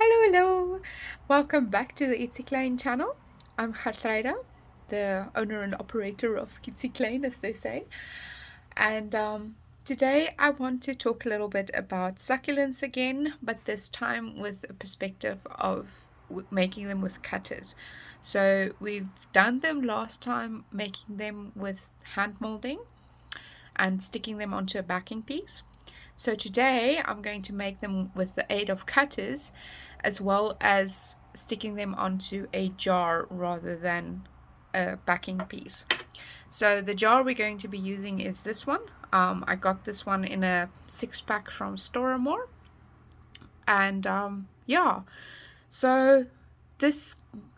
Hello, welcome back to the Itsy Klein channel. I'm Hartraida, the owner and operator of Itsy Klein, as they say. And today I want to talk a little bit about succulents again, but this time with a perspective of making them with cutters. So we've done them last time, making them with hand molding and sticking them onto a backing piece. So today I'm going to make them with the aid of cutters, as well as sticking them onto a jar rather than a backing piece. So the jar we're going to be using is this one. I got this one in a 6-pack from Storamore. And yeah, so this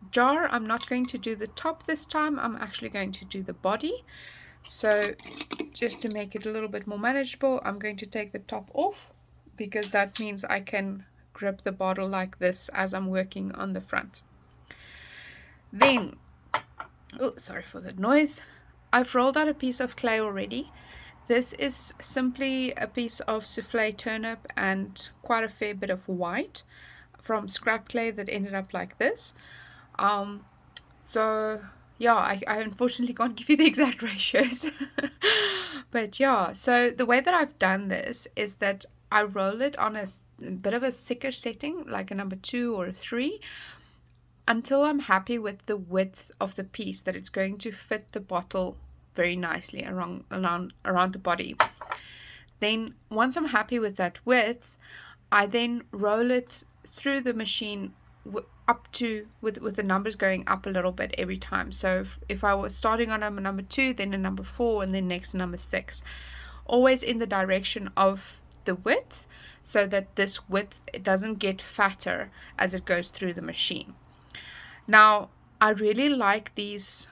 jar, I'm not going to do the top this time. I'm actually going to do the body. So just to make it a little bit more manageable, I'm going to take the top off, because that means I can grip the bottle like this as I'm working on the front. Then, oh, sorry for the noise. I've rolled out a piece of clay already. This is simply a piece of souffle turnip and quite a fair bit of white from scrap clay that ended up like this. So yeah, I unfortunately can't give you the exact ratios. But yeah, so the way that I've done this is that I roll it on a bit of a thicker setting, like a number 2 or a 3, until I'm happy with the width of the piece, that it's going to fit the bottle very nicely around the body. Then once I'm happy with that width, I then roll it through the machine up to with the numbers going up a little bit every time. So if I was starting on a number 2, then a number 4, and then next number 6, always in the direction of the width, so that this width doesn't get fatter as it goes through the machine. Now I really like these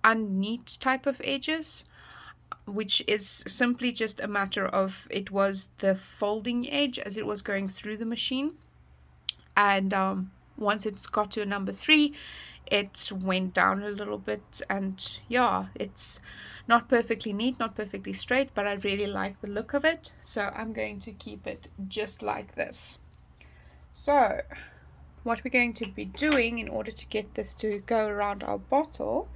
unneat type of edges, which is simply just a matter of it was the folding edge as it was going through the machine. And once it's got to a number 3, it went down a little bit, and yeah, it's not perfectly neat, not perfectly straight, but I really like the look of it, so I'm going to keep it just like this. So what we're going to be doing in order to get this to go around our bottle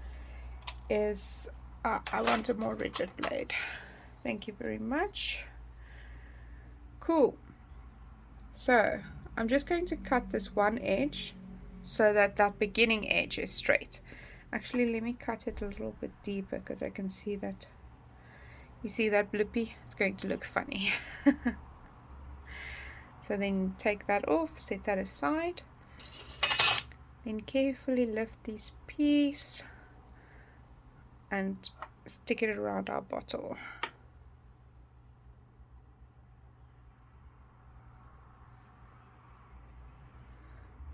is I want a more rigid blade. Thank you very much. Cool. So I'm just going to cut this one edge so that that beginning edge is straight. Actually, let me cut it a little bit deeper, because I can see that. You see that blippy? It's going to look funny. So then take that off, set that aside. Then carefully lift this piece and stick it around our bottle.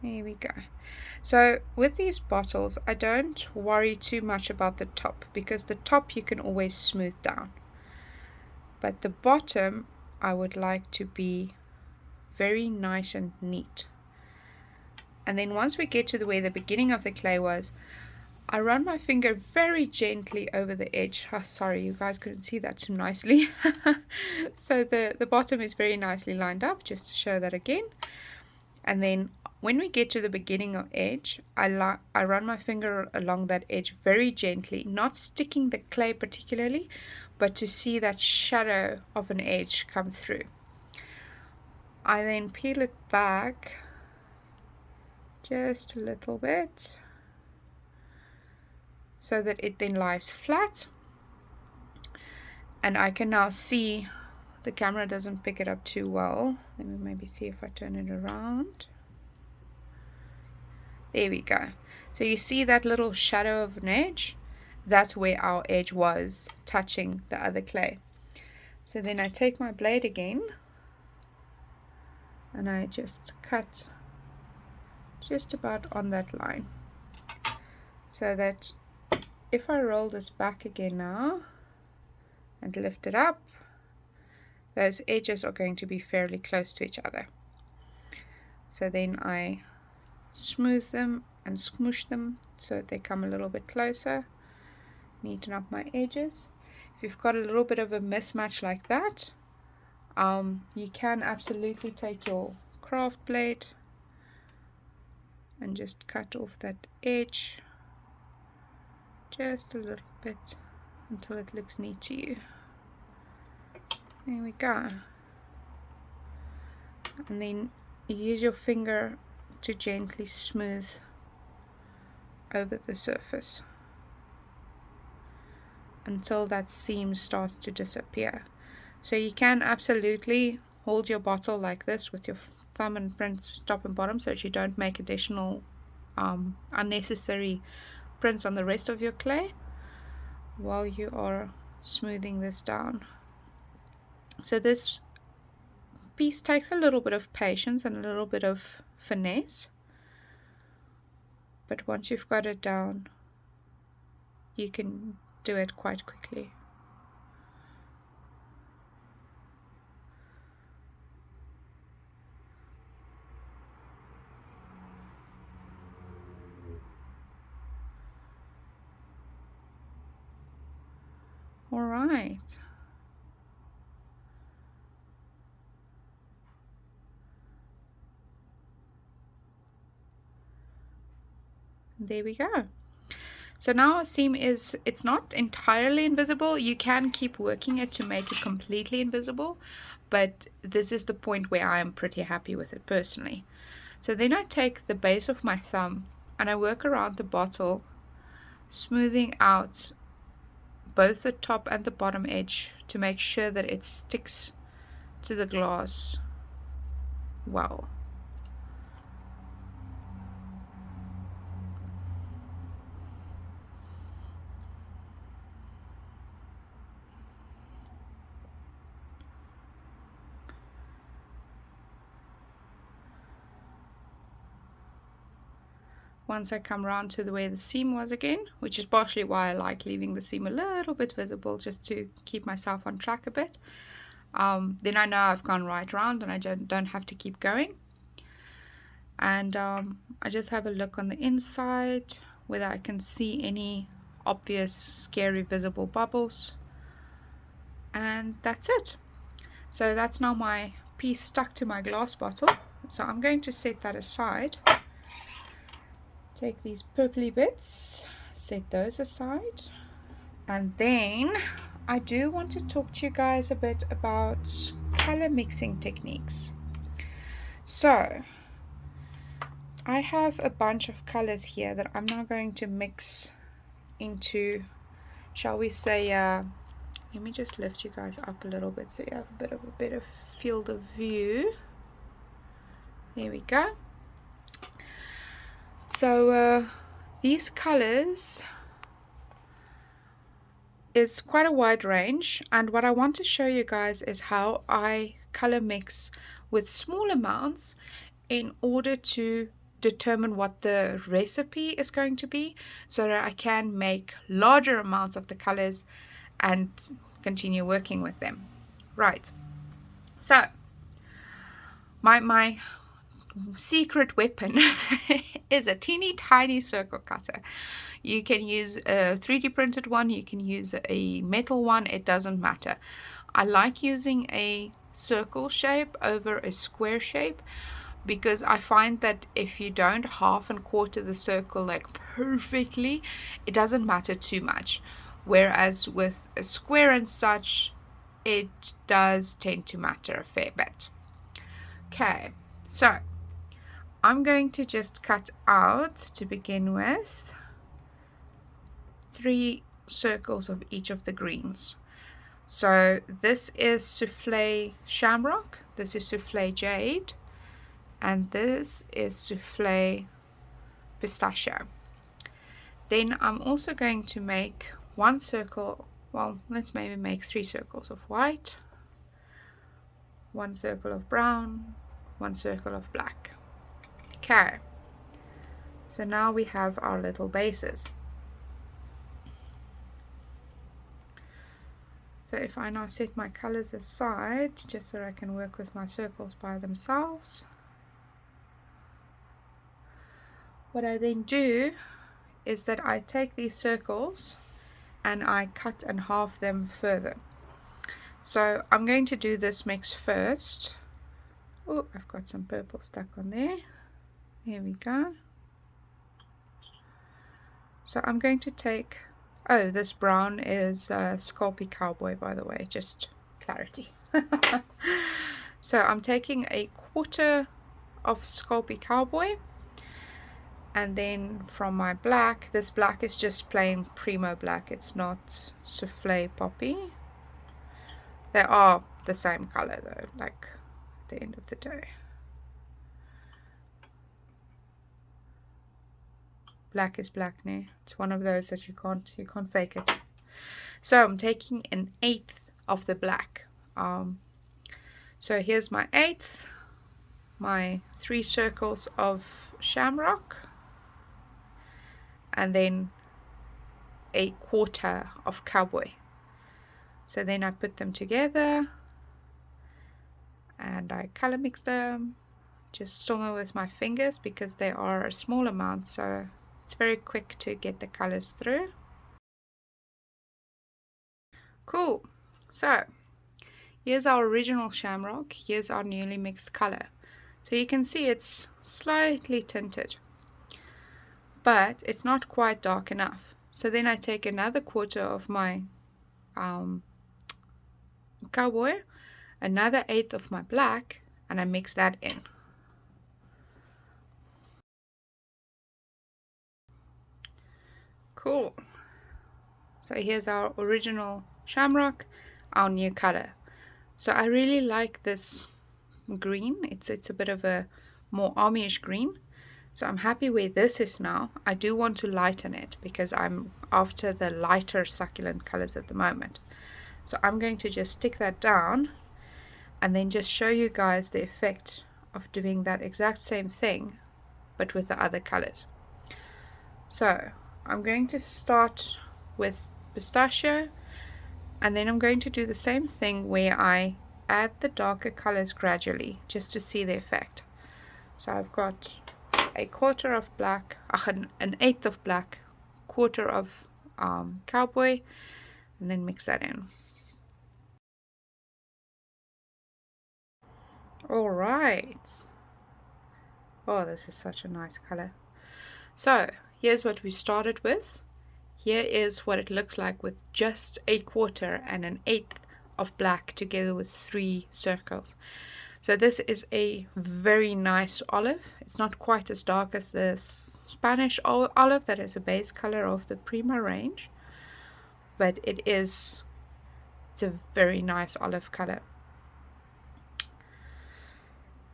There we go. So with these bottles, I don't worry too much about the top, because the top you can always smooth down. But the bottom, I would like to be very nice and neat. And then once we get to where the beginning of the clay was, I run my finger very gently over the edge. Oh, sorry, you guys couldn't see that too nicely. So the bottom is very nicely lined up, just to show that again. And then when we get to the beginning of edge, I run my finger along that edge very gently, not sticking the clay particularly, but to see that shadow of an edge come through. I then peel it back just a little bit, so that it then lies flat. And I can now see, the camera doesn't pick it up too well. Let me maybe see if I turn it around. There we go. So you see that little shadow of an edge? That's where our edge was touching the other clay. So then I take my blade again and I just cut just about on that line, so that if I roll this back again now and lift it up, those edges are going to be fairly close to each other. So then I smooth them and smoosh them so that they come a little bit closer, neaten up my edges. If you've got a little bit of a mismatch like that, you can absolutely take your craft blade and just cut off that edge just a little bit until it looks neat to you. There we go. And then use your finger to gently smooth over the surface until that seam starts to disappear. So you can absolutely hold your bottle like this with your thumb and print top and bottom so that you don't make additional unnecessary prints on the rest of your clay while you are smoothing this down. So this piece takes a little bit of patience and a little bit of finesse, but once you've got it down, you can do it quite quickly. All right. There we go. So now our seam it's not entirely invisible. You can keep working it to make it completely invisible, but this is the point where I am pretty happy with it personally. So then I take the base of my thumb and I work around the bottle, smoothing out both the top and the bottom edge to make sure that it sticks to the glass well. Once I come around to the way the seam was again, which is partially why I like leaving the seam a little bit visible, just to keep myself on track a bit, then I know I've gone right around and I don't have to keep going. And I just have a look on the inside whether I can see any obvious scary visible bubbles, and that's it. So that's now my piece stuck to my glass bottle, so I'm going to set that aside. Take these purpley bits, set those aside, and then I do want to talk to you guys a bit about color mixing techniques. So I have a bunch of colors here that I'm now going to mix into, shall we say, let me just lift you guys up a little bit so you have a bit of a better field of view. There we go. So these colors is quite a wide range, and what I want to show you guys is how I color mix with small amounts in order to determine what the recipe is going to be, so that I can make larger amounts of the colors and continue working with them. Right, so my secret weapon is a teeny tiny circle cutter. You can use a 3D printed one, you can use a metal one, it doesn't matter. I like using a circle shape over a square shape because I find that if you don't half and quarter the circle like perfectly, it doesn't matter too much. Whereas with a square and such, it does tend to matter a fair bit. Okay, so I'm going to just cut out, to begin with, 3 circles of each of the greens. So this is Soufflé Shamrock, this is Soufflé Jade, and this is Soufflé Pistachio. Then I'm also going to make 1 circle, well, let's maybe make 3 circles of white, 1 circle of brown, 1 circle of black. Okay, so now we have our little bases. So if I now set my colors aside, just so I can work with my circles by themselves, what I then do is that I take these circles and I cut and halve them further. So I'm going to do this mix first. Oh, I've got some purple stuck on there. There we go. So I'm going to take, oh, this brown is Sculpey Cowboy, by the way, just clarity. So I'm taking a quarter of Sculpey Cowboy, and then from my black, this black is just plain Primo black, it's not Souffle Poppy. They are the same color though, like at the end of the day. Black is black now. It's one of those that you can't fake it. So I'm taking an eighth of the black. So here's my eighth, my 3 circles of shamrock, and then a quarter of cowboy. So then I put them together and I color mix them, just somewhere with my fingers because they are a small amount, so it's very quick to get the colors through. Cool. So here's our original shamrock, here's our newly mixed color. So you can see it's slightly tinted, but it's not quite dark enough. So then I take another quarter of my cowboy, another eighth of my black, and I mix that in. Cool. So here's our original shamrock, our new color. So I really like this green. It's a bit of a more army-ish green. So I'm happy where this is now. I do want to lighten it because I'm after the lighter succulent colors at the moment. So I'm going to just stick that down and then just show you guys the effect of doing that exact same thing but with the other colors. So I'm going to start with pistachio, and then I'm going to do the same thing where I add the darker colors gradually just to see the effect. So I've got a quarter of black, an eighth of black, quarter of cowboy, and then mix that in. All right. Oh, this is such a nice color. So here's what we started with. Here is what it looks like with just a quarter and an eighth of black together with 3 circles. So this is a very nice olive. It's not quite as dark as the Spanish olive that is a base color of the Prima range, but it's a very nice olive color.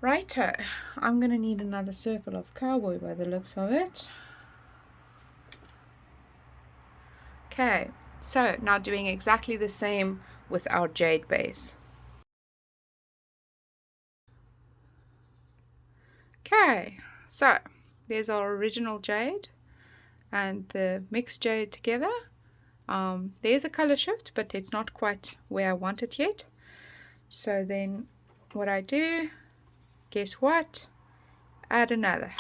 Righto, I'm gonna need another circle of cowboy by the looks of it. Okay, so now doing exactly the same with our jade base. Okay, so there's our original jade and the mixed jade together. There's a color shift, but it's not quite where I want it yet. So then what I do, guess what? Add another.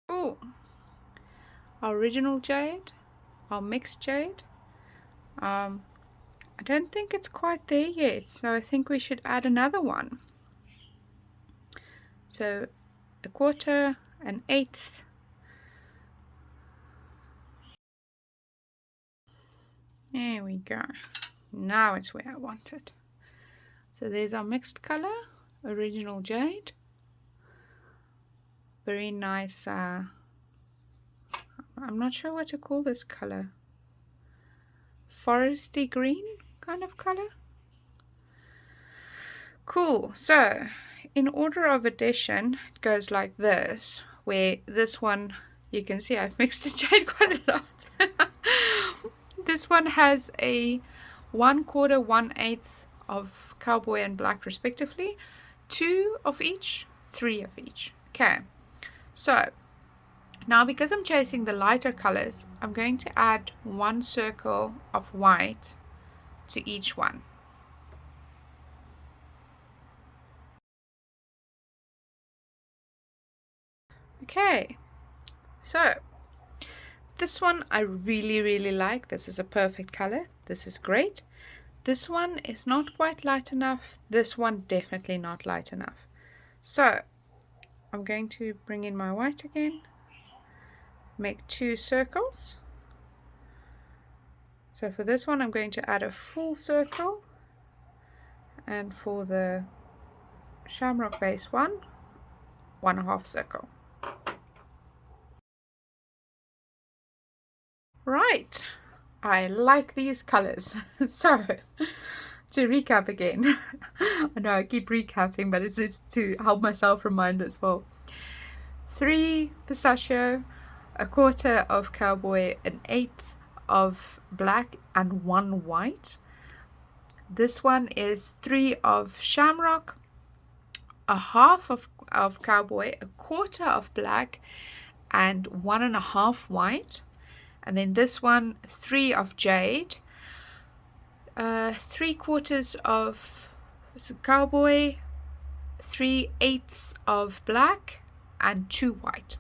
Cool. Our original jade, our mixed jade. I don't think it's quite there yet, so I think we should add another one. So a quarter, an eighth. There we go. Now it's where I want it. So there's our mixed color, original jade. Very nice, I'm not sure what to call this color. Foresty green kind of color. Cool. So in order of addition, it goes like this, where this one, you can see I've mixed the jade quite a lot. This one has a 1/4, 1/8 of cowboy and black respectively, 2 of each, 3 of each. Okay, so now because I'm chasing the lighter colors, I'm going to add 1 circle of white to each one. Okay, so this one I really like. This is a perfect color. This is great. This one is not quite light enough. This one definitely not light enough. So I'm going to bring in my white again, make 2 circles. So for this one I'm going to add a full circle, and for the shamrock base one, 1/2 circle. Right, I like these colors. So to recap again, I know I keep recapping, but it's to help myself remind as well. 3 pistachio, 1/4 of cowboy, 1/8 of black, and 1 white. This one is 3 of shamrock, 1/2 of cowboy, 1/4 of black, and 1.5 white. And then this one, 3 of jade, 3/4 of cowboy, 3/8 of black, and 2 white.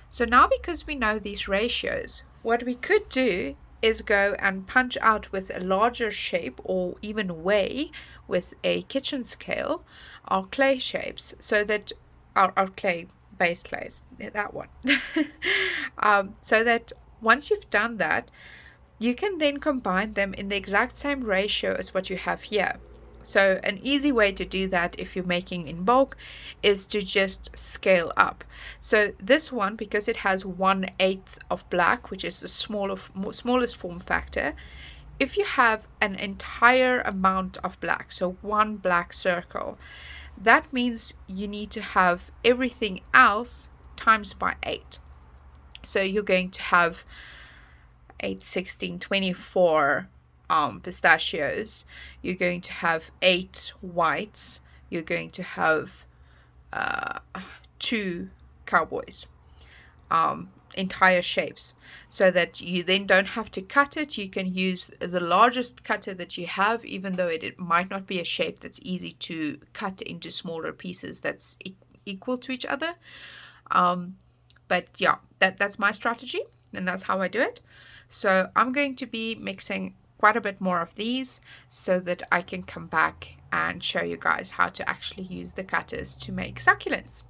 So now, because we know these ratios, what we could do is go and punch out with a larger shape, or even weigh with a kitchen scale, our clay shapes, so that our clay, base clays, that one. So that once you've done that, you can then combine them in the exact same ratio as what you have here. So an easy way to do that, if you're making in bulk, is to just scale up. So this one, because it has 1/8 of black, which is the smallest form factor, if you have an entire amount of black, so 1 black circle, that means you need to have everything else times by 8. So you're going to have 8, 16, 24 pistachios. You're going to have 8 whites. You're going to have 2 cowboys, entire shapes, so that you then don't have to cut it. You can use the largest cutter that you have, even though it might not be a shape that's easy to cut into smaller pieces that's equal to each other. But yeah, that's my strategy, and that's how I do it. So I'm going to be mixing quite a bit more of these, so that I can come back and show you guys how to actually use the cutters to make succulents.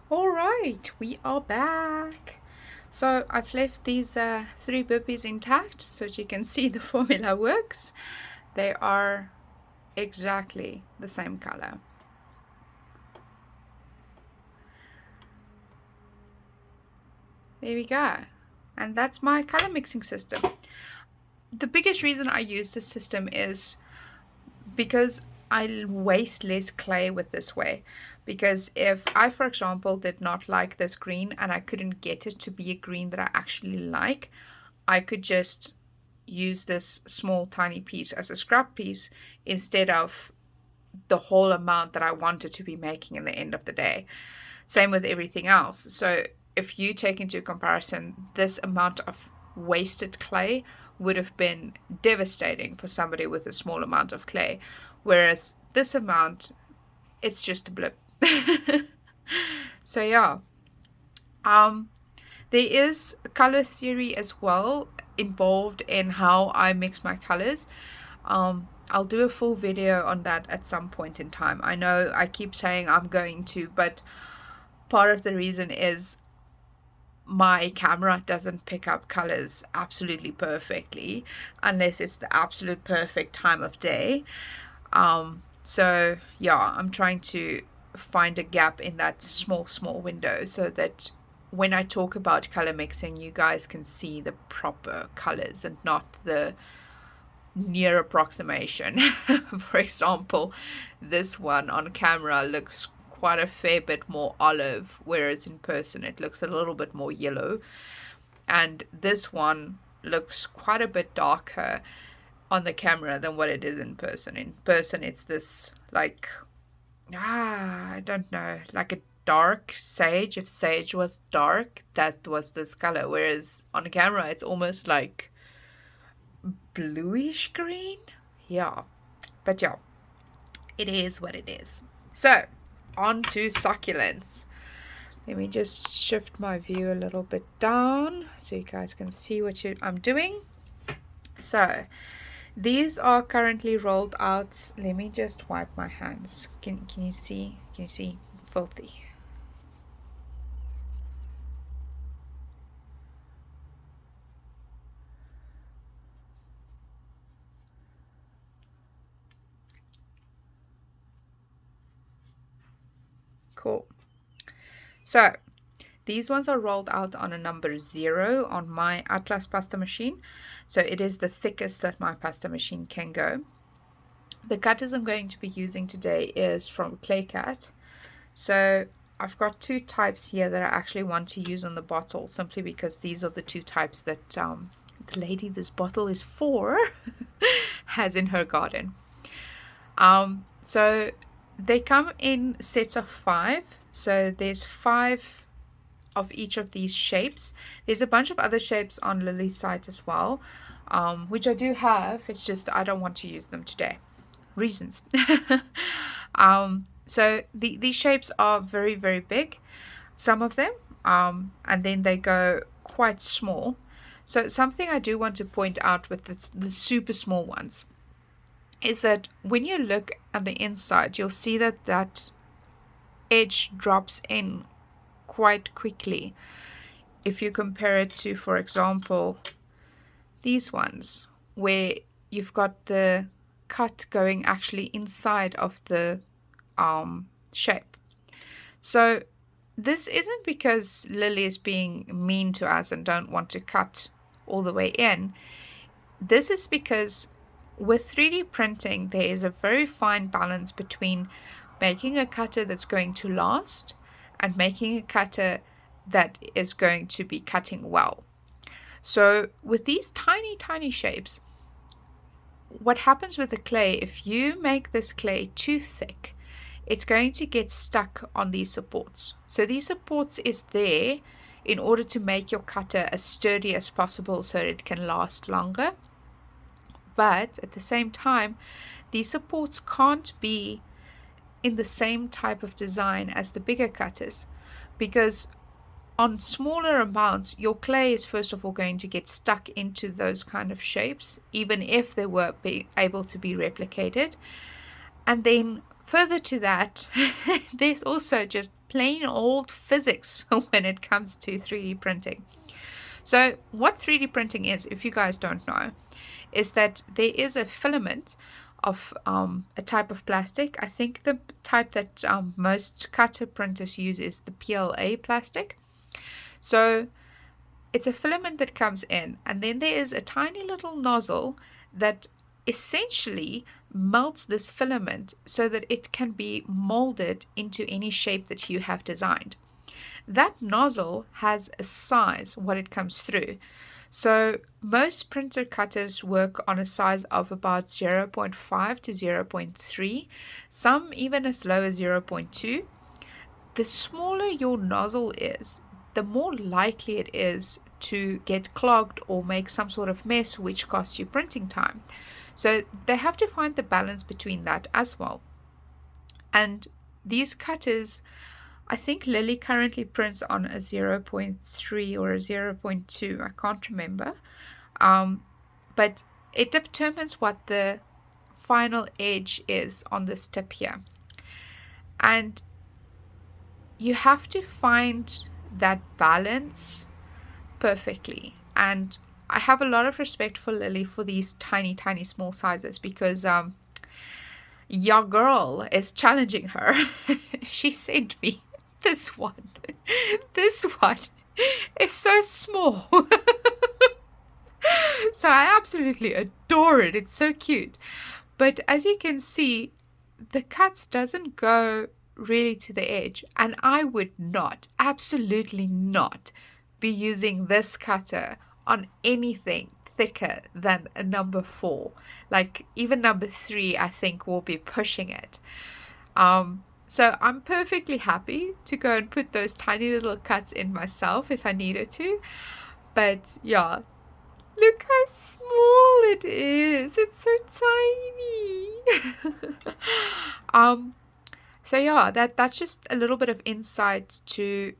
All right, we are back. So I've left these 3 bibbies intact so that you can see the formula works. They are exactly the same color. There we go. And that's my color mixing system. The biggest reason I use this system is because I waste less clay with this way. Because if I, for example, did not like this green and I couldn't get it to be a green that I actually like, I could just use this small tiny piece as a scrap piece instead of the whole amount that I wanted to be making in the end of the day. Same with everything else. So if you take into comparison, this amount of wasted clay would have been devastating for somebody with a small amount of clay, whereas this amount, it's just a blip. So yeah, there is color theory as well involved in how I mix my colors. I'll do a full video on that at some point in time. I know I keep saying I'm going to, but part of the reason is my camera doesn't pick up colors absolutely perfectly unless it's the absolute perfect time of day. So yeah, I'm trying to find a gap in that small window so that when I talk about color mixing, you guys can see the proper colors and not the near approximation. For example, this one on camera looks quite a fair bit more olive, whereas in person it looks a little bit more yellow, and this one looks quite a bit darker on the camera than what it is in person. In person it's this like I don't know, like a dark sage. If sage was dark, that was this color, whereas on camera it's almost like bluish green. Yeah, but yeah, it is what it is. So on to succulents. Let me just shift my view a little bit down so you guys can see what I'm doing. So these are currently rolled out. Let me just wipe my hands. Can you see? Can you see? Filthy. Cool. So these ones are rolled out on a number 0 on my Atlas pasta machine. So it is the thickest that my pasta machine can go. The cutters I'm going to be using today is from ClayCat. So I've got 2 types here that I actually want to use on the bottle, simply because these are the 2 types that the lady this bottle is for has in her garden. So they come in sets of 5. So there's 5 of each of these shapes. There's a bunch of other shapes on Lily's site as well, which I do have. It's just I don't want to use them today. Reasons. So these shapes are very, very big, some of them, and then they go quite small. So something I do want to point out with the super small ones is that when you look at the inside, you'll see that edge drops in quite quickly. If you compare it to, for example, these ones, where you've got the cut going actually inside of the shape. So this isn't because Lily is being mean to us and don't want to cut all the way in. This is because with 3D printing, there is a very fine balance between making a cutter that's going to last and making a cutter that is going to be cutting well. So with these tiny, tiny shapes, what happens with the clay, if you make this clay too thick, it's going to get stuck on these supports. So these supports is there in order to make your cutter as sturdy as possible so it can last longer. But at the same time, these supports can't be in the same type of design as the bigger cutters, because on smaller amounts, your clay is first of all going to get stuck into those kind of shapes, even if they were able to be replicated. And then further to that, there's also just plain old physics when it comes to 3D printing. So what 3D printing is, if you guys don't know, is that there is a filament of a type of plastic. I think the type that most cutter printers use is the PLA plastic. So it's a filament that comes in, and then there is a tiny little nozzle that essentially melts this filament so that it can be molded into any shape that you have designed. That nozzle has a size, what it comes through. So most printer cutters work on a size of about 0.5 to 0.3, some even as low as 0.2. The smaller your nozzle is, the more likely it is to get clogged or make some sort of mess, which costs you printing time. So they have to find the balance between that as well. And these cutters, I think Lily currently prints on a 0.3 or a 0.2. I can't remember. But it determines what the final edge is on this tip here. And you have to find that balance perfectly. And I have a lot of respect for Lily for these tiny, tiny small sizes, because your girl is challenging her. She sent me this one. This one is so small. So I absolutely adore it. It's so cute. But as you can see, the cuts doesn't go really to the edge, and I would not, absolutely not, be using this cutter on anything thicker than a number 4. Like even number 3 I think will be pushing it. So I'm perfectly happy to go and put those tiny little cuts in myself if I needed to. But yeah, look how small it is. It's so tiny. So yeah, that's just a little bit of insight to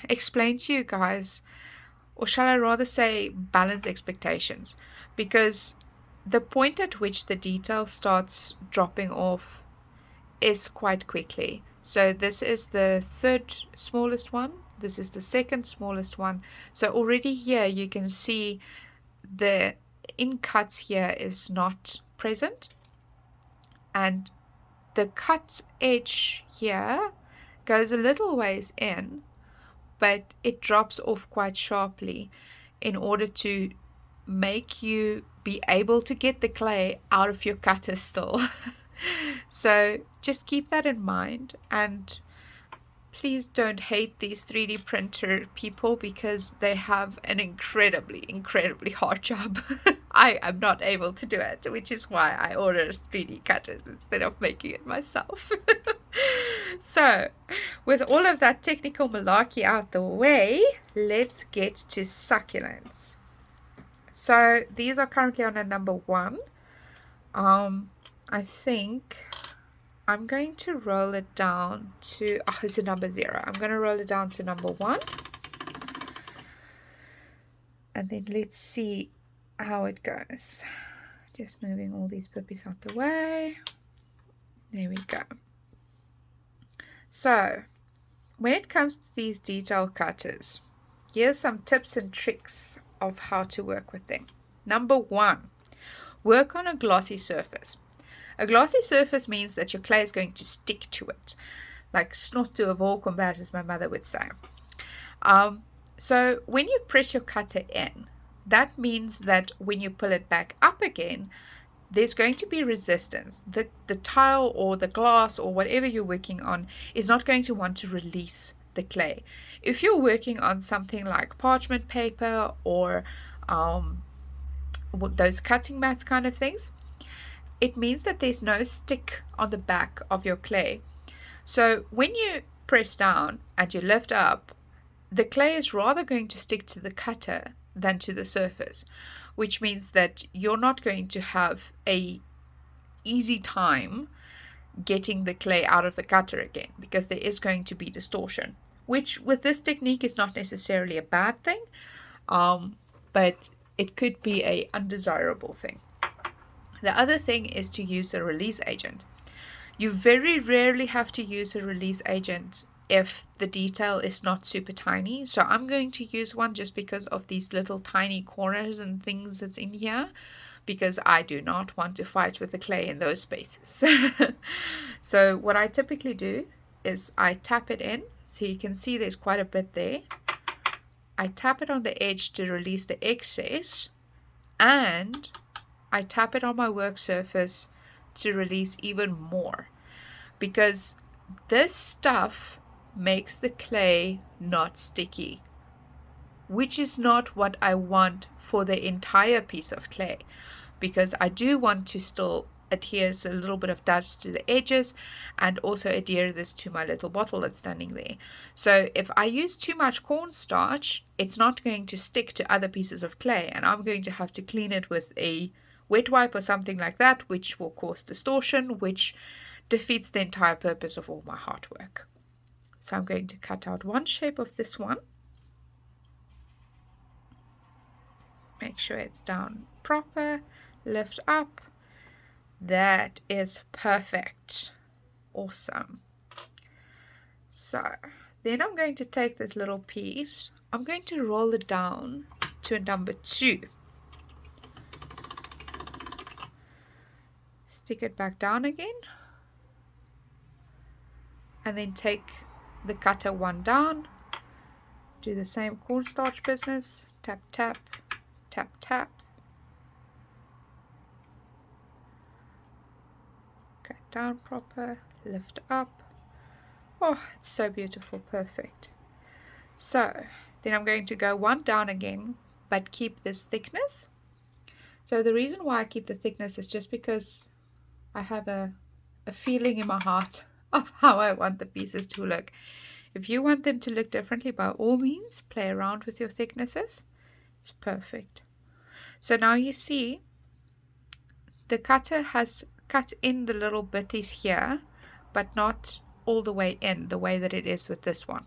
explain to you guys, or shall I rather say balance expectations, because the point at which the detail starts dropping off is quite quickly. So this is the 3rd smallest one, this is the 2nd smallest one. So already here you can see the in cuts here is not present, and the cut edge here goes a little ways in, but it drops off quite sharply in order to make you be able to get the clay out of your cutter still. So just keep that in mind, and please don't hate these 3D printer people, because they have an incredibly hard job. I am not able to do it, which is why I order 3D cutters instead of making it myself. So, with all of that technical malarkey out the way, let's get to succulents. So, these are currently on a number 1. I think I'm going to roll it down to, it's a number 0. I'm going to roll it down to number 1. And then let's see how it goes. Just moving all these puppies out the way. There we go. So, when it comes to these detail cutters, here's some tips and tricks of how to work with them. Number 1, work on a glossy surface. A glossy surface means that your clay is going to stick to it, like snot to a volkombat, as my mother would say. So when you press your cutter in, that means that when you pull it back up again, there's going to be resistance. The tile or the glass or whatever you're working on is not going to want to release the clay. If you're working on something like parchment paper or those cutting mats kind of things, it means that there's no stick on the back of your clay. So when you press down and you lift up, the clay is rather going to stick to the cutter than to the surface, which means that you're not going to have a easy time getting the clay out of the cutter again, because there is going to be distortion, which with this technique is not necessarily a bad thing, but it could be a undesirable thing. The other thing is to use a release agent. You very rarely have to use a release agent if the detail is not super tiny. So I'm going to use one just because of these little tiny corners and things that's in here, because I do not want to fight with the clay in those spaces. So what I typically do is I tap it in. So you can see there's quite a bit there. I tap it on the edge to release the excess, and I tap it on my work surface to release even more, because this stuff makes the clay not sticky, which is not what I want for the entire piece of clay, because I do want to still adhere a little bit of dust to the edges and also adhere this to my little bottle that's standing there. So if I use too much cornstarch, it's not going to stick to other pieces of clay, and I'm going to have to clean it with a wet wipe or something like that, which will cause distortion, which defeats the entire purpose of all my hard work. So I'm going to cut out one shape of this one. Make sure it's down proper, lift up. That is perfect. Awesome. So then I'm going to take this little piece, I'm going to roll it down to a number 2. Stick it back down again, and then take the cutter one down, do the same cornstarch business, tap tap tap tap, cut down proper, lift up. Oh, it's so beautiful, perfect. So then I'm going to go one down again, but keep this thickness. So the reason why I keep the thickness is just because I have a feeling in my heart of how I want the pieces to look. If you want them to look differently, by all means, play around with your thicknesses. It's perfect. So now you see the cutter has cut in the little bitties here, but not all the way in the way that it is with this one.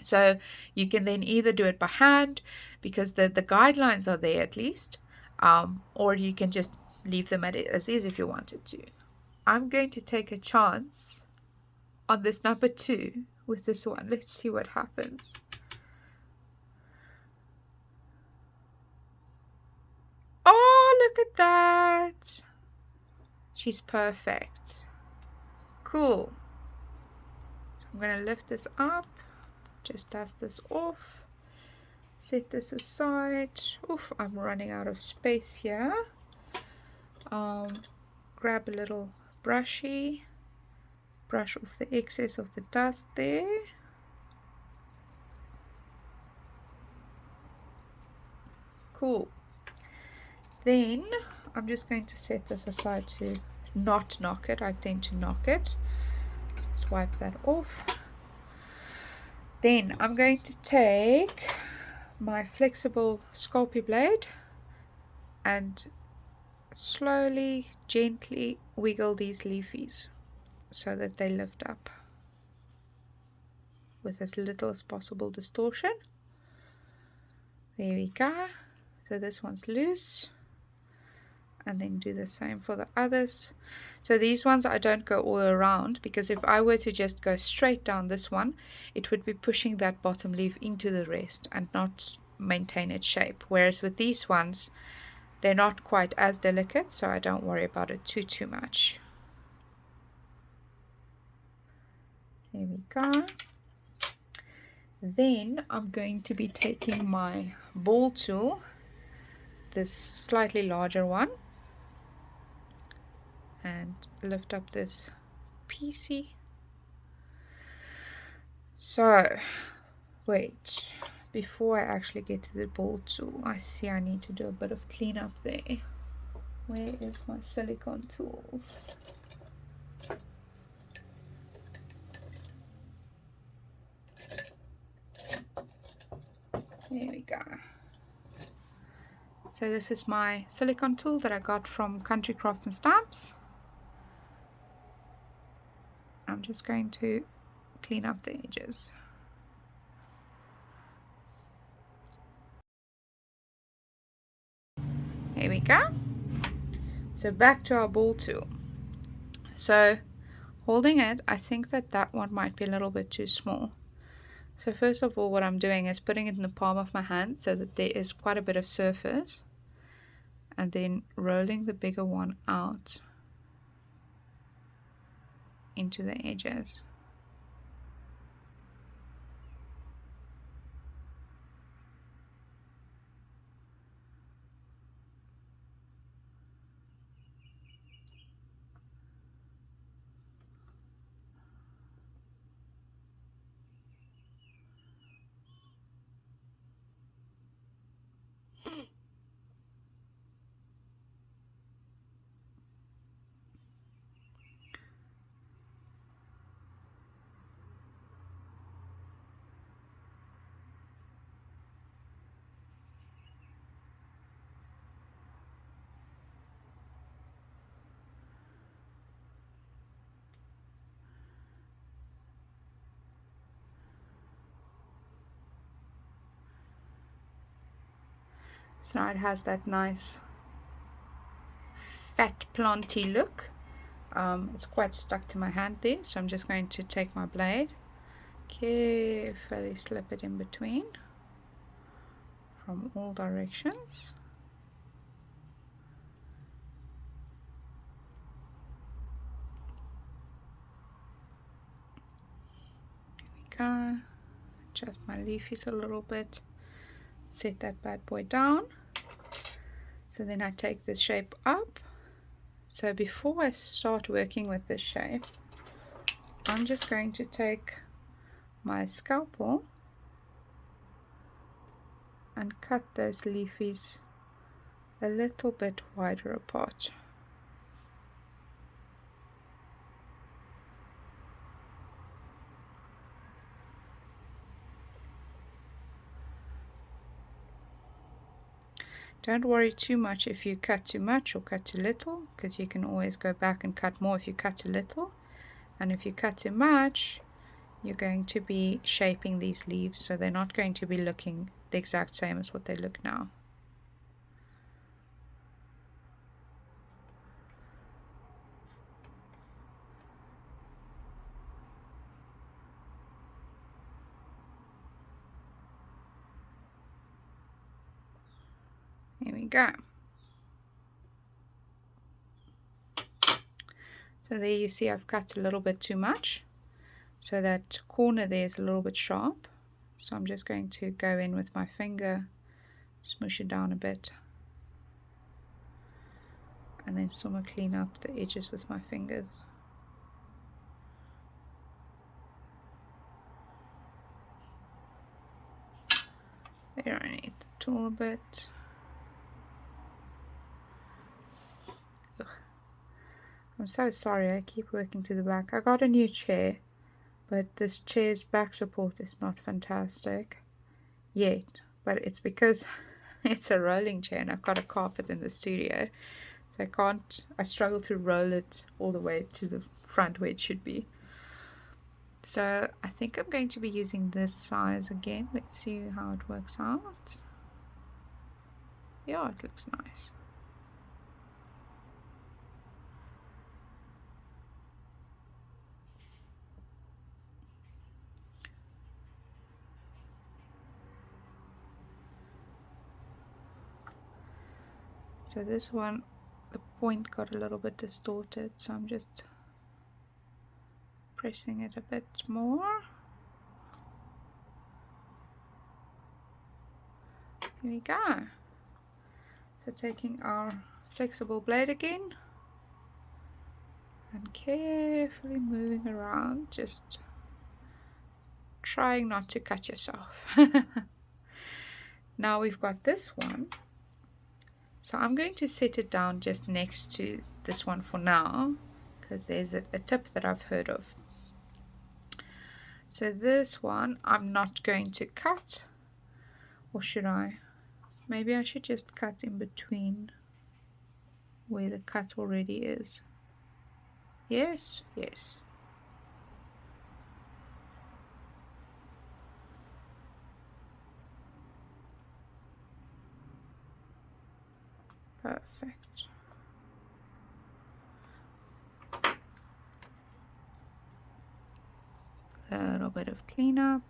So you can then either do it by hand, because the guidelines are there at least, or you can just leave them as is if you wanted to. I'm going to take a chance on this number 2 with this one. Let's see what happens. Oh, look at that. She's perfect. Cool. I'm going to lift this up, just dust this off, set this aside. Oof, I'm running out of space here. Grab a little brushy, brush off the excess of the dust there. Cool. Then I'm just going to set this aside to not knock it. I tend to knock it. Just wipe that off. Then I'm going to take my flexible Sculpey blade and slowly, gently wiggle these leafies so that they lift up with as little as possible distortion. There we go. So this one's loose, and then do the same for the others. So these ones I don't go all around, because if I were to just go straight down this one, it would be pushing that bottom leaf into the rest and not maintain its shape. Whereas with these ones, they're not quite as delicate, so I don't worry about it too much. There we go. Then I'm going to be taking my ball tool, this slightly larger one, and lift up this piecey. So wait, before I actually get to the ball tool, I see I need to do a bit of cleanup there. Where is my silicone tool? There we go. So this is my silicone tool that I got from Country Crafts and Stamps. I'm just going to clean up the edges. There we go. So back to our ball tool. So holding it, I think that one might be a little bit too small. So first of all, what I'm doing is putting it in the palm of my hand so that there is quite a bit of surface, and then rolling the bigger one out into the edges. So now it has that nice fat planty look. It's quite stuck to my hand there, so I'm just going to take my blade, carefully slip it in between from all directions. There we go. Adjust my leafies a little bit, set that bad boy down. So then I take this shape up. So before I start working with this shape, I'm just going to take my scalpel and cut those leafies a little bit wider apart. Don't worry too much if you cut too much or cut too little, because you can always go back and cut more if you cut too little. And if you cut too much, you're going to be shaping these leaves, so they're not going to be looking the exact same as what they look now. Here we go. So there you see I've cut a little bit too much. So that corner there is a little bit sharp. So I'm just going to go in with my finger, smoosh it down a bit, and then sort of clean up the edges with my fingers. There, I need the tool a bit. Ugh. I'm so sorry, I keep working to the back. I got a new chair, but this chair's back support is not fantastic yet. But it's because it's a rolling chair and I've got a carpet in the studio. So I struggle to roll it all the way to the front where it should be. So I think I'm going to be using this size again. Let's see how it works out. Yeah, it looks nice. So this one, the point got a little bit distorted, so I'm just pressing it a bit more. Here we go. So taking our flexible blade again and carefully moving around, just trying not to cut yourself. Now we've got this one. So I'm going to set it down just next to this one for now, because there's a tip that I've heard of. So this one I'm not going to cut, or should I? Maybe I should just cut in between where the cut already is. Yes, yes. Perfect. A little bit of cleanup.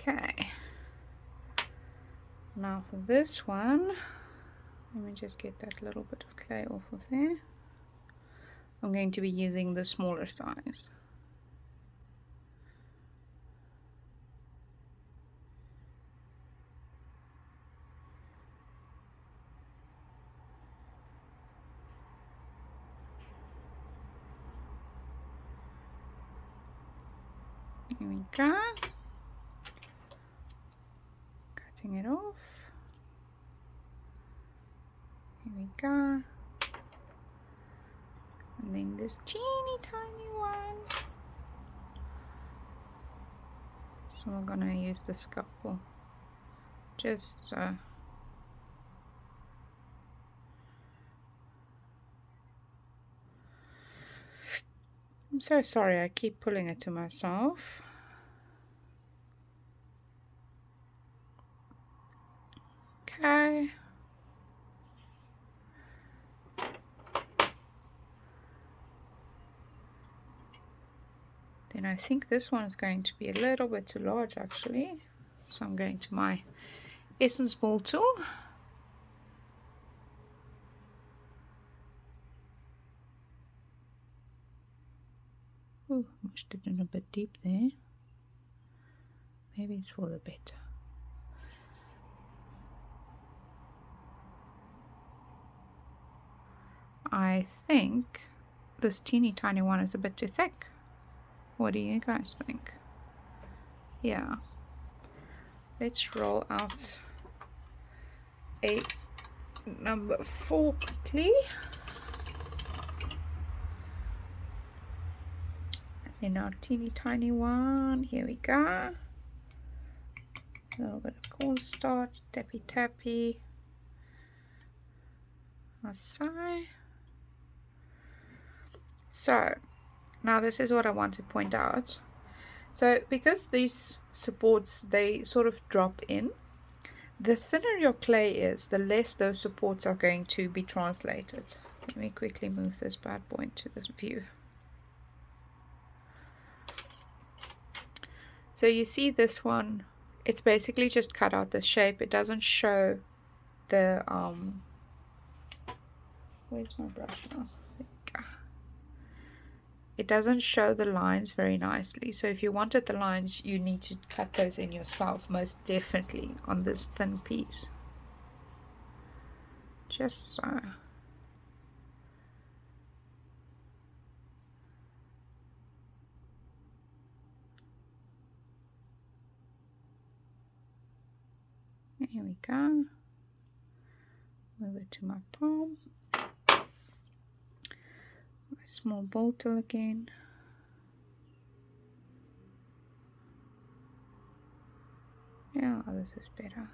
Okay, now for this one, let me just get that little bit of clay off of there. I'm going to be using the smaller size. Here we go. Cutting it off. Here we go. And then this teeny tiny one. So we're gonna use the scalpel. Just so. I'm so sorry, I keep pulling it to myself. Okay. Then I think this one is going to be a little bit too large actually. So I'm going to my Essence Ball tool. Ooh, mushed it in a bit deep there. Maybe it's for the better. I think this teeny tiny one is a bit too thick. What do you guys think? Yeah. Let's roll out a number 4 quickly. And then our teeny tiny one. Here we go. A little bit of cornstarch, tappy tappy. Aside. So now this is what I want to point out. So because these supports, they sort of drop in, the thinner your clay is, the less those supports are going to be translated. Let me quickly move this bad boy into this view. So you see this one, it's basically just cut out the shape. It doesn't show the, where's my brush now? There we go. It doesn't show the lines very nicely. So if you wanted the lines, you need to cut those in yourself, most definitely, on this thin piece. Just so. Here we go. Move it to my palm. My small bottle again. Yeah, this is better.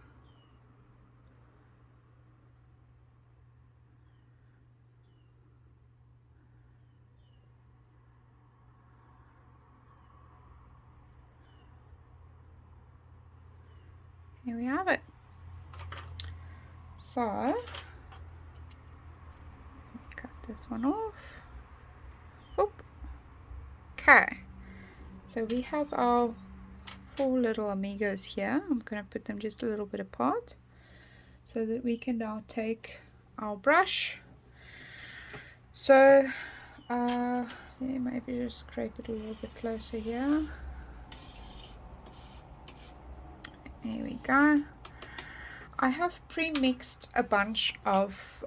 Here we have it. So, cut this one off. Oop. Okay. So we have our 4 little amigos here. I'm going to put them just a little bit apart so that we can now take our brush. So, maybe just scrape it a little bit closer here. There we go. I have pre-mixed a bunch of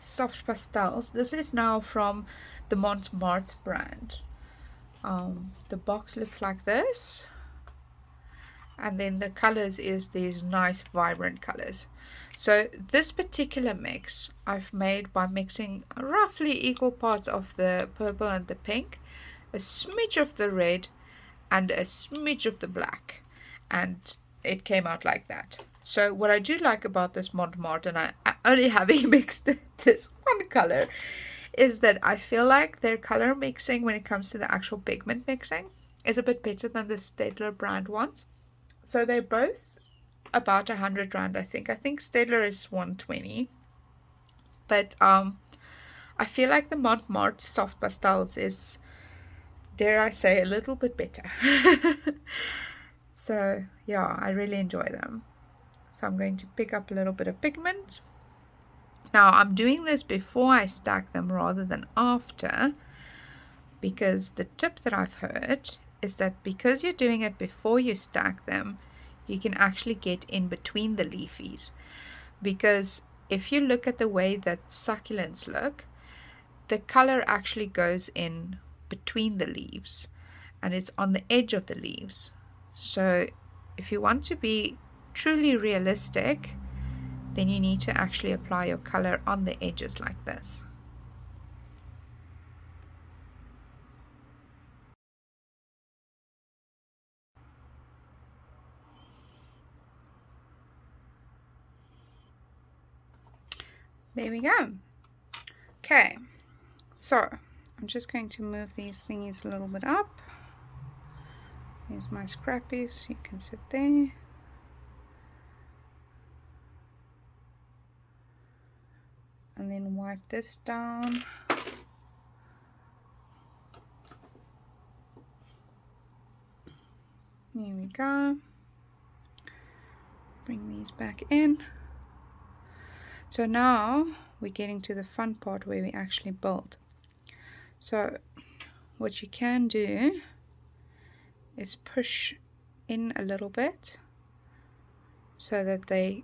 soft pastels. This is now from the Montmartre brand. The box looks like this, and then the colors is these nice vibrant colors. So this particular mix I've made by mixing roughly equal parts of the purple and the pink, a smidge of the red and a smidge of the black, and it came out like that. So what I do like about this Montmartre, and I only having mixed this one color, is that I feel like their color mixing when it comes to the actual pigment mixing is a bit better than the Staedtler brand ones. So they're both about 100 rand, I think. I think Staedtler is 120. But I feel like the Montmartre soft pastels is, dare I say, a little bit better. So yeah, I really enjoy them. So I'm going to pick up a little bit of pigment. Now I'm doing this before I stack them rather than after, because the tip that I've heard is that because you're doing it before you stack them, you can actually get in between the leafies. Because if you look at the way that succulents look, the color actually goes in between the leaves and it's on the edge of the leaves. So if you want to be truly realistic, then you need to actually apply your color on the edges like this. There we go. Okay, so I'm just going to move these thingies a little bit up. Here's my scrappies, you can sit there. And then wipe this down. Here we go. Bring these back in. So now we're getting to the fun part where we actually build. So what you can do is push in a little bit so that they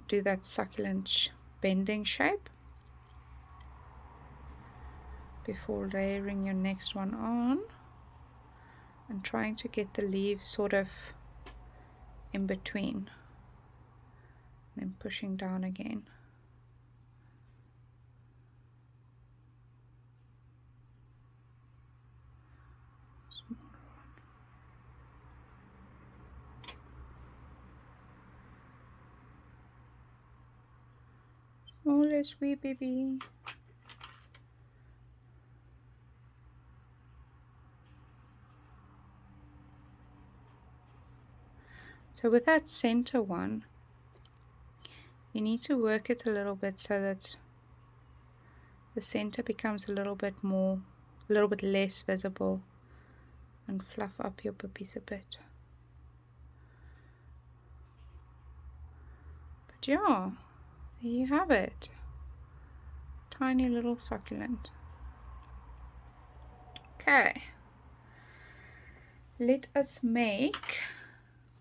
do that succulent bending shape before layering your next one on, and trying to get the leaves sort of in between, then pushing down again. Smallest wee baby. So with that center one, You need to work it a little bit so that the center becomes a little bit less visible, and fluff up your puppies a bit. But yeah, there you have it. Tiny little succulent. Okay, let us make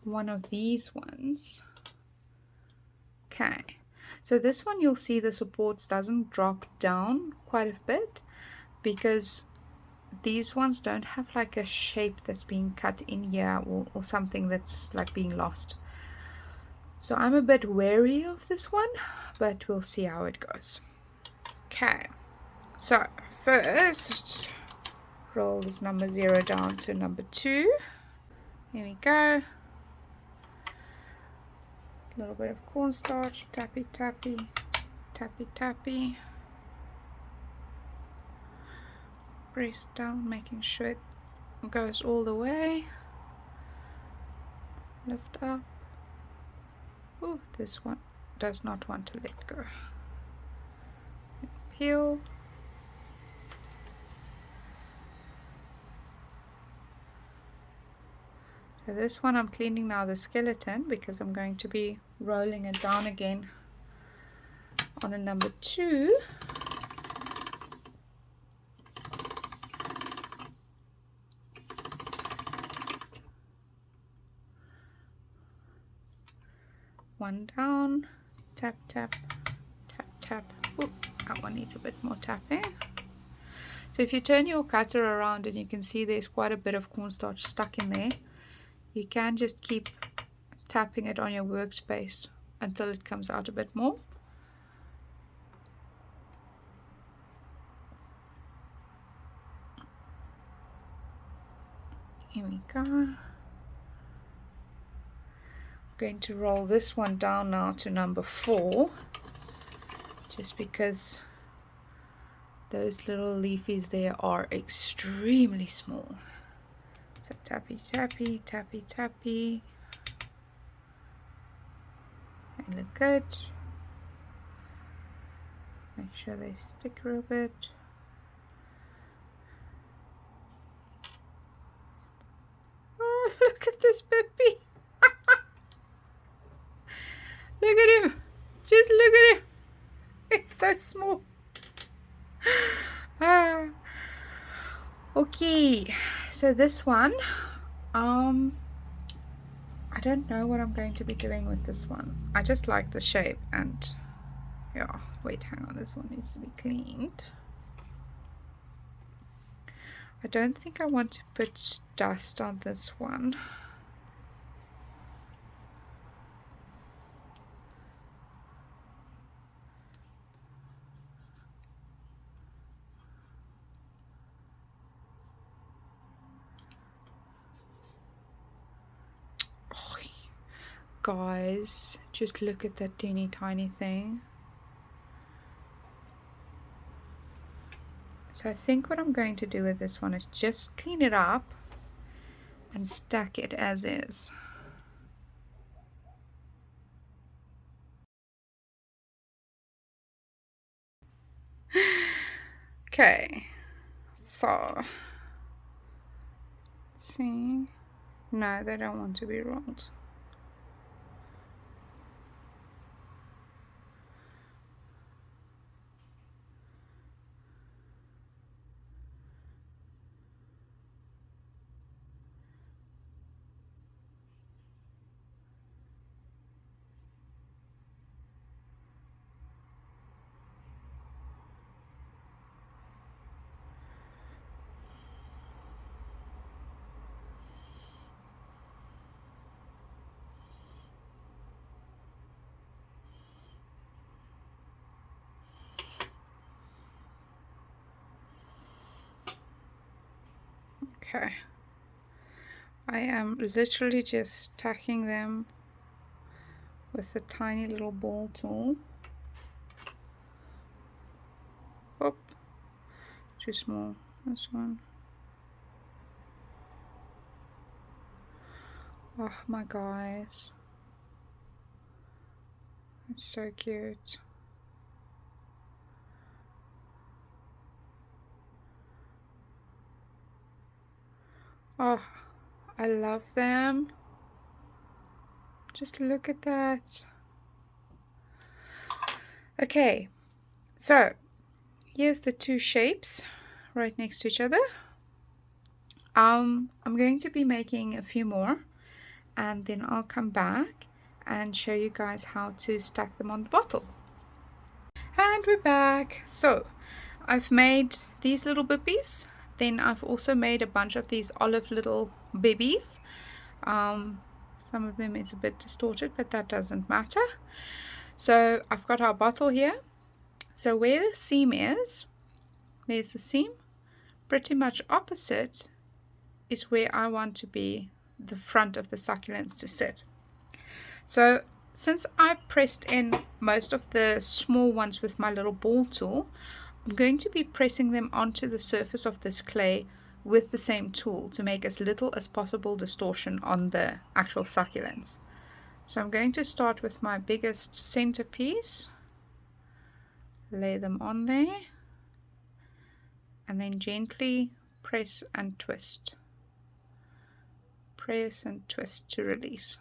one of these ones. Okay, so this one you'll see the supports doesn't drop down quite a bit because these ones don't have like a shape that's being cut in here or something that's like being lost. So I'm a bit wary of this one, but we'll see how it goes. Okay, so first roll this number 0 down to number 2. Here we go. A little bit of cornstarch, tappy tappy, tappy tappy. Press down, making sure it goes all the way. Lift up. Oh, this one does not want to let go. Peel. So this one I'm cleaning now the skeleton because I'm going to be rolling it down again on a number 2. One down, tap, tap, tap, tap. Ooh, that one needs a bit more tapping. So if you turn your cutter around and you can see there's quite a bit of cornstarch stuck in there, you can just keep tapping it on your workspace until it comes out a bit more. Here we go. I'm going to roll this one down now to number 4, just because those little leafies there are extremely small. So tappy, tappy, tappy, tappy. They look good. Make sure they stick a little bit. Oh, look at this puppy. Look at him. Just look at him. It's so small. Okay, so this one, I don't know what I'm going to be doing with this one. I just like the shape, and yeah, wait, hang on, this one needs to be cleaned. I don't think I want to put dust on this one. Oh, guys, just look at that teeny tiny thing. So I think what I'm going to do with this one is just clean it up and stack it as is. Okay, so let's see. No, they don't want to be rolled. Okay, I am literally just stacking them with the tiny little ball tool. Oh, too small, this one. Oh my guys. It's so cute. Oh, I love them. Just look at that. Okay, so here's the two shapes right next to each other. I'm going to be making a few more, and then I'll come back and show you guys how to stack them on the bottle. And we're back. So I've made these little bibbies. Then I've also made a bunch of these olive little bibbies. Some of them is a bit distorted, but that doesn't matter. So I've got our bottle here. So where the seam is, there's the seam. Pretty much opposite is where I want to be the front of the succulents to sit. So since I pressed in most of the small ones with my little ball tool, I'm going to be pressing them onto the surface of this clay with the same tool to make as little as possible distortion on the actual succulents. So I'm going to start with my biggest centerpiece, lay them on there, and then gently press and twist. Press and twist to release.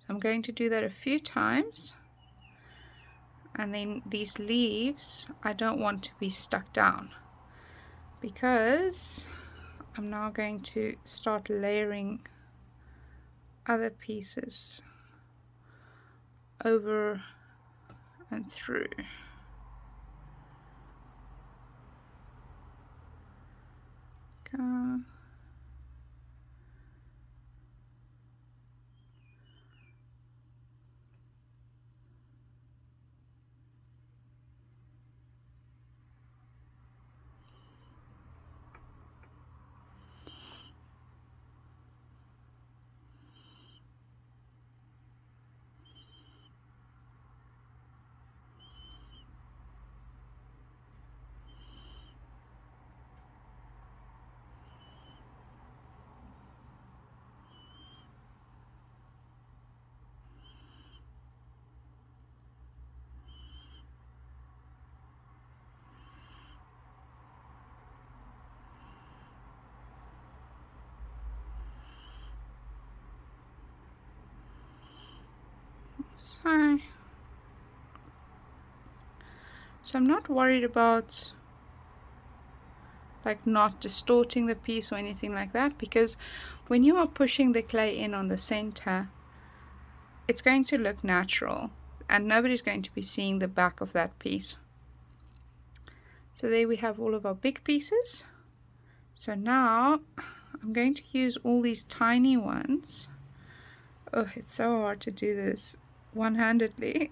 So I'm going to do that a few times, and then these leaves I don't want to be stuck down, because I'm now going to start layering other pieces over and through. Okay. So I'm not worried about like not distorting the piece or anything like that, because when you are pushing the clay in on the center, it's going to look natural and nobody's going to be seeing the back of that piece. So there we have all of our big pieces. So now I'm going to use all these tiny ones. Oh, it's so hard to do this one-handedly.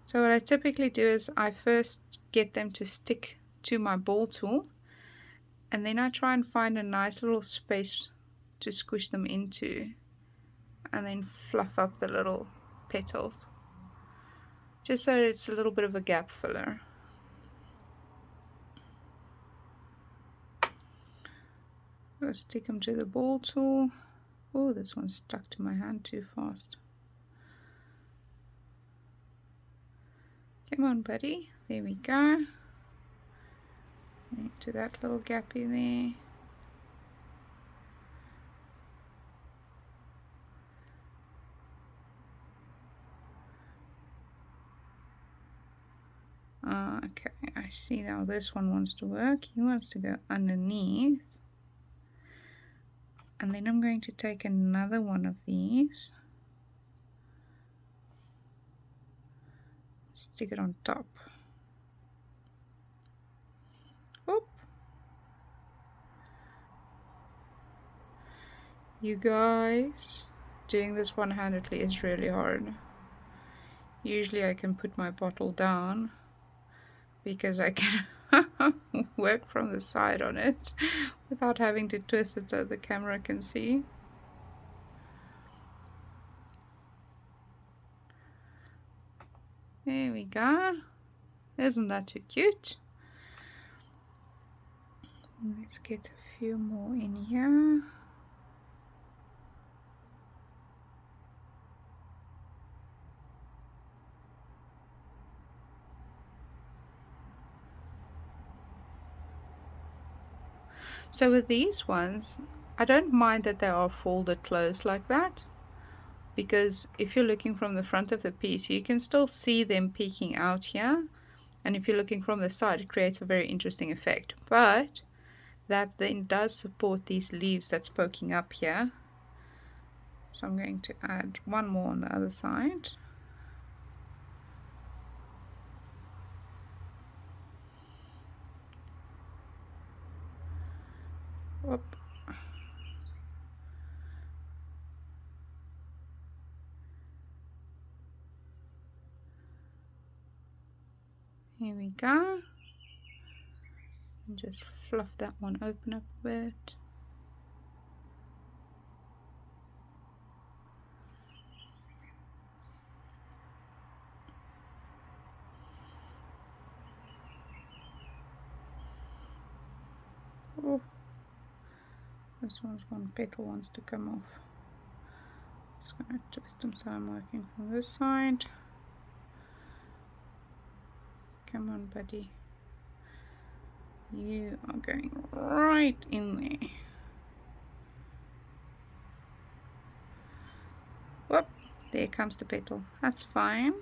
So what I typically do is I first get them to stick to my ball tool, and then I try and find a nice little space to squish them into, and then fluff up the little petals, just so it's a little bit of a gap filler. I'll stick them to the ball tool. Oh, this one stuck to my hand too fast. Come on, buddy. There we go. Into that little gappy there. Okay, I see now this one wants to work. He wants to go underneath. And then I'm going to take another one of these, stick it on top. Oop. You guys, doing this one-handedly is really hard. Usually I can put my bottle down because I can work from the side on it without having to twist it so the camera can see. There we go. Isn't that too cute? Let's get a few more in here. So with these ones, I don't mind that they are folded closed like that, because if you're looking from the front of the piece, you can still see them peeking out here, and if you're looking from the side, it creates a very interesting effect. But that then does support these leaves that's poking up here. So I'm going to add one more on the other side. Whoop. Here we go. And just fluff that one open up a bit. Oh, this one's one petal wants to come off. Just going to twist them so I'm working from this side. Come on, buddy. You are going right in there. Whoop, there comes the petal. That's fine.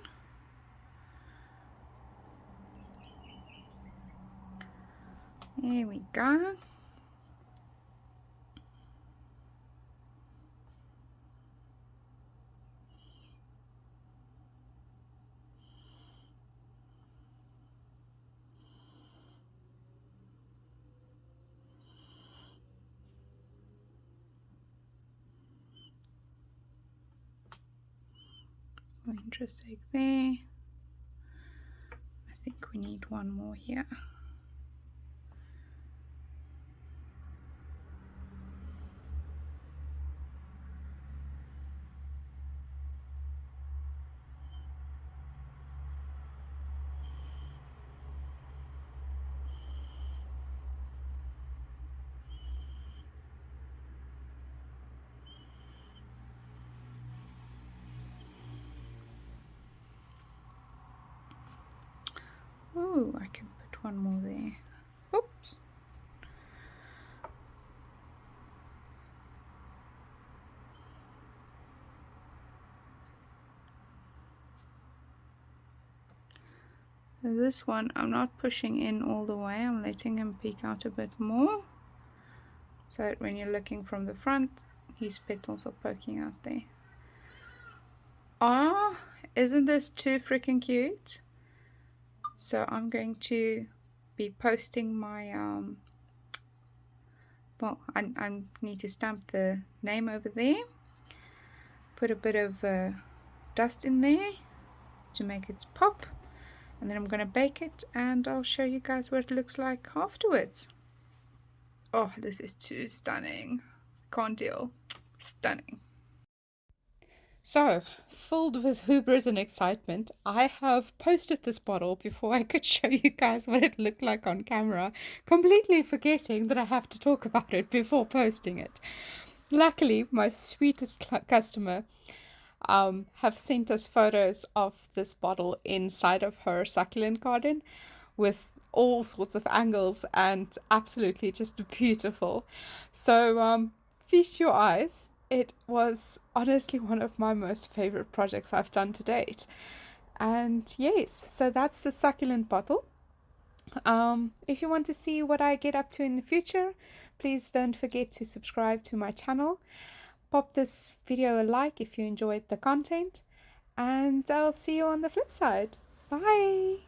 There we go. Interest egg there. I think we need one more here. Oh, I can put one more there. Oops. This one I'm not pushing in all the way, I'm letting him peek out a bit more, so that when you're looking from the front, his petals are poking out there. Ah, isn't this too freaking cute? So I'm going to be posting my well, I need to stamp the name over there, put a bit of dust in there to make it pop, and then I'm going to bake it, and I'll show you guys what it looks like afterwards. Oh, this is too stunning. Can't deal. Stunning. So, filled with hubris and excitement, I have posted this bottle before I could show you guys what it looked like on camera, completely forgetting that I have to talk about it before posting it. Luckily, my sweetest customer have sent us photos of this bottle inside of her succulent garden with all sorts of angles, and absolutely just beautiful. So feast your eyes. It was honestly one of my most favorite projects I've done to date. And yes, so that's the succulent bottle. If you want to see what I get up to in the future, please don't forget to subscribe to my channel. Pop this video a like if you enjoyed the content, and I'll see you on the flip side. Bye!